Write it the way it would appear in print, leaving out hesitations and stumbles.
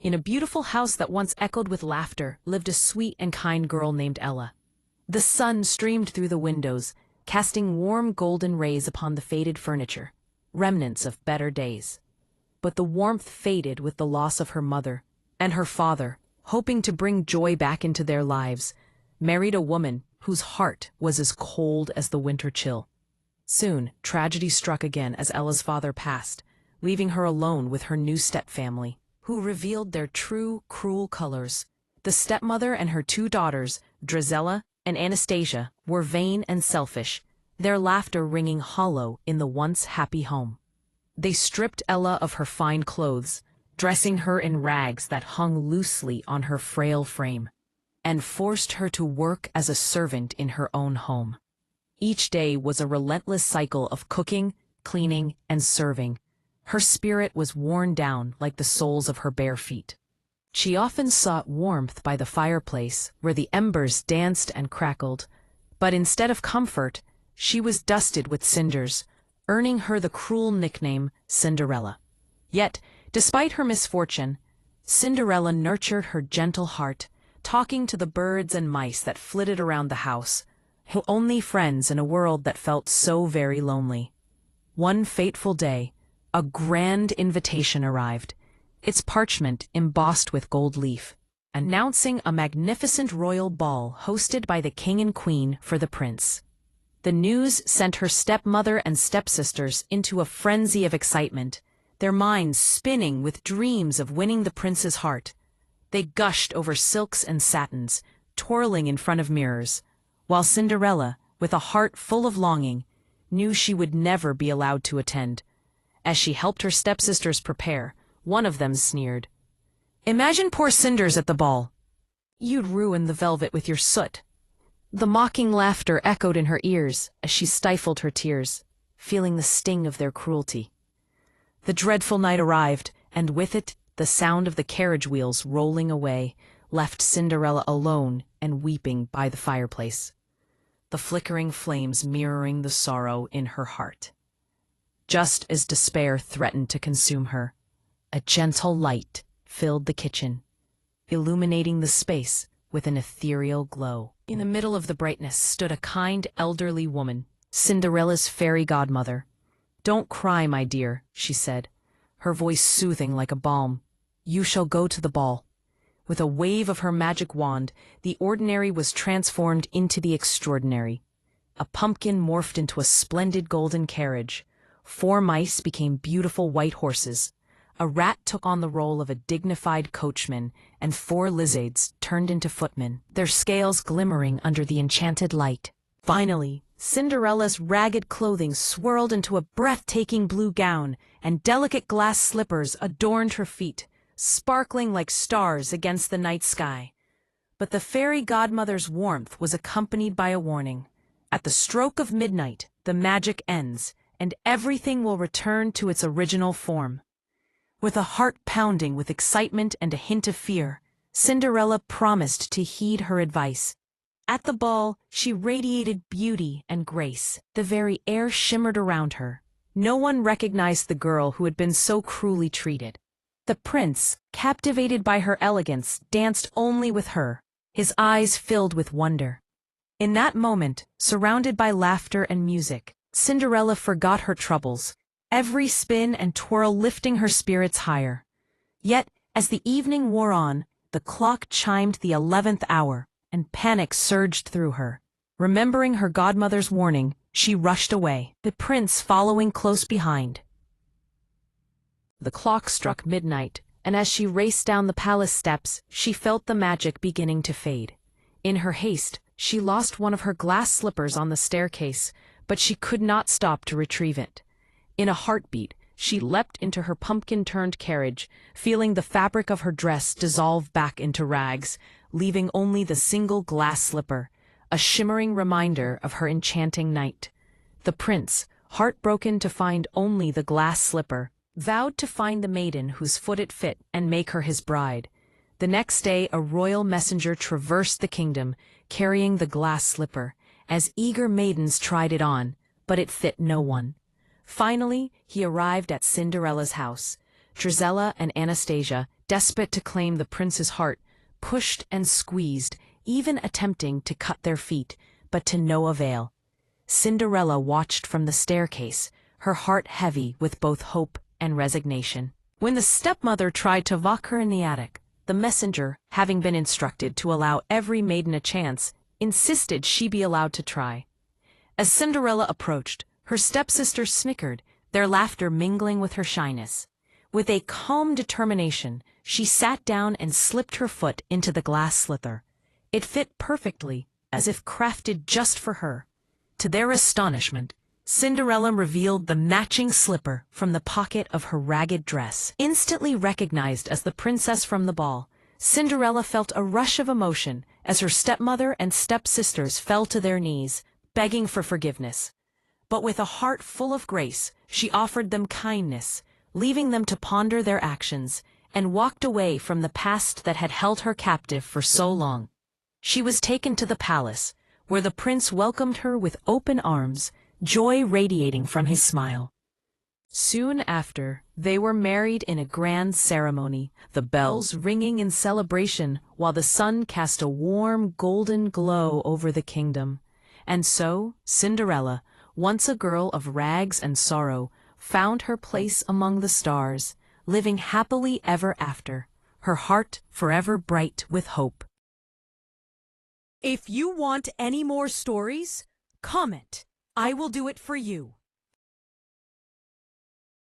In a beautiful house that once echoed with laughter lived a sweet and kind girl named Ella. The sun streamed through the windows, casting warm golden rays upon the faded furniture, remnants of better days. But the warmth faded with the loss of her mother, and her father, hoping to bring joy back into their lives, married a woman whose heart was as cold as the winter chill. Soon, tragedy struck again as Ella's father passed, leaving her alone with her new stepfamily, who revealed their true, cruel colors. The stepmother and her two daughters, Drizella and Anastasia, were vain and selfish, their laughter ringing hollow in the once happy home. They stripped Ella of her fine clothes, dressing her in rags that hung loosely on her frail frame, and forced her to work as a servant in her own home. Each day was a relentless cycle of cooking, cleaning, and serving. Her spirit was worn down like the soles of her bare feet. She often sought warmth by the fireplace, where the embers danced and crackled, but instead of comfort, she was dusted with cinders, earning her the cruel nickname Cinderella. Yet, despite her misfortune, Cinderella nurtured her gentle heart, talking to the birds and mice that flitted around the house, her only friends in a world that felt so very lonely. One fateful day, a grand invitation arrived, its parchment embossed with gold leaf, announcing a magnificent royal ball hosted by the king and queen for the prince. The news sent her stepmother and stepsisters into a frenzy of excitement, their minds spinning with dreams of winning the prince's heart. They gushed over silks and satins, twirling in front of mirrors, while Cinderella, with a heart full of longing, knew she would never be allowed to attend. As she helped her stepsisters prepare, one of them sneered, "Imagine poor Cinders at the ball. You'd ruin the velvet with your soot." The mocking laughter echoed in her ears as she stifled her tears, feeling the sting of their cruelty. The dreadful night arrived, and with it, the sound of the carriage wheels rolling away left Cinderella alone and weeping by the fireplace, the flickering flames mirroring the sorrow in her heart. Just as despair threatened to consume her, a gentle light filled the kitchen, illuminating the space with an ethereal glow. In the middle of the brightness stood a kind elderly woman, Cinderella's fairy godmother. "Don't cry, my dear," she said, her voice soothing like a balm. "You shall go to the ball." With a wave of her magic wand, the ordinary was transformed into the extraordinary. A pumpkin morphed into a splendid golden carriage. 4 mice became beautiful white horses. A rat took on the role of a dignified coachman, and 4 lizards turned into footmen, their scales glimmering under the enchanted light. Finally, Cinderella's ragged clothing swirled into a breathtaking blue gown, and delicate glass slippers adorned her feet, sparkling like stars against the night sky. But the fairy godmother's warmth was accompanied by a warning. At the stroke of midnight, the magic ends, and everything will return to its original form. With a heart pounding with excitement and a hint of fear, Cinderella promised to heed her advice. At the ball, she radiated beauty and grace. The very air shimmered around her. No one recognized the girl who had been so cruelly treated. The prince, captivated by her elegance, danced only with her, his eyes filled with wonder. In that moment, surrounded by laughter and music, Cinderella forgot her troubles, every spin and twirl lifting her spirits higher. Yet, as the evening wore on, the clock chimed the 11th hour, and panic surged through her. Remembering her godmother's warning, she rushed away, the prince following close behind. The clock struck midnight, and as she raced down the palace steps, she felt the magic beginning to fade. In her haste, she lost one of her glass slippers on the staircase, but she could not stop to retrieve it. In a heartbeat, she leapt into her pumpkin-turned carriage, feeling the fabric of her dress dissolve back into rags, leaving only the single glass slipper, a shimmering reminder of her enchanting night. The prince, heartbroken to find only the glass slipper, vowed to find the maiden whose foot it fit and make her his bride. The next day a royal messenger traversed the kingdom, carrying the glass slipper, as eager maidens tried it on, but it fit no one. Finally, he arrived at Cinderella's house. Drizella and Anastasia, desperate to claim the prince's heart, pushed and squeezed, even attempting to cut their feet, but to no avail. Cinderella watched from the staircase, her heart heavy with both hope and resignation. When the stepmother tried to lock her in the attic, the messenger, having been instructed to allow every maiden a chance, insisted she be allowed to try. As Cinderella approached, her stepsisters snickered, their laughter mingling with her shyness. With a calm determination, she sat down and slipped her foot into the glass slipper. It fit perfectly, as if crafted just for her. To their astonishment, Cinderella revealed the matching slipper from the pocket of her ragged dress. Instantly recognized as the princess from the ball, Cinderella felt a rush of emotion as her stepmother and stepsisters fell to their knees, begging for forgiveness. But with a heart full of grace, she offered them kindness, leaving them to ponder their actions, and walked away from the past that had held her captive for so long. She was taken to the palace, where the prince welcomed her with open arms, joy radiating from his smile. Soon after, they were married in a grand ceremony, the bells ringing in celebration while the sun cast a warm golden glow over the kingdom. And so, Cinderella, once a girl of rags and sorrow, found her place among the stars, living happily ever after, her heart forever bright with hope. If you want any more stories, comment. I will do it for you.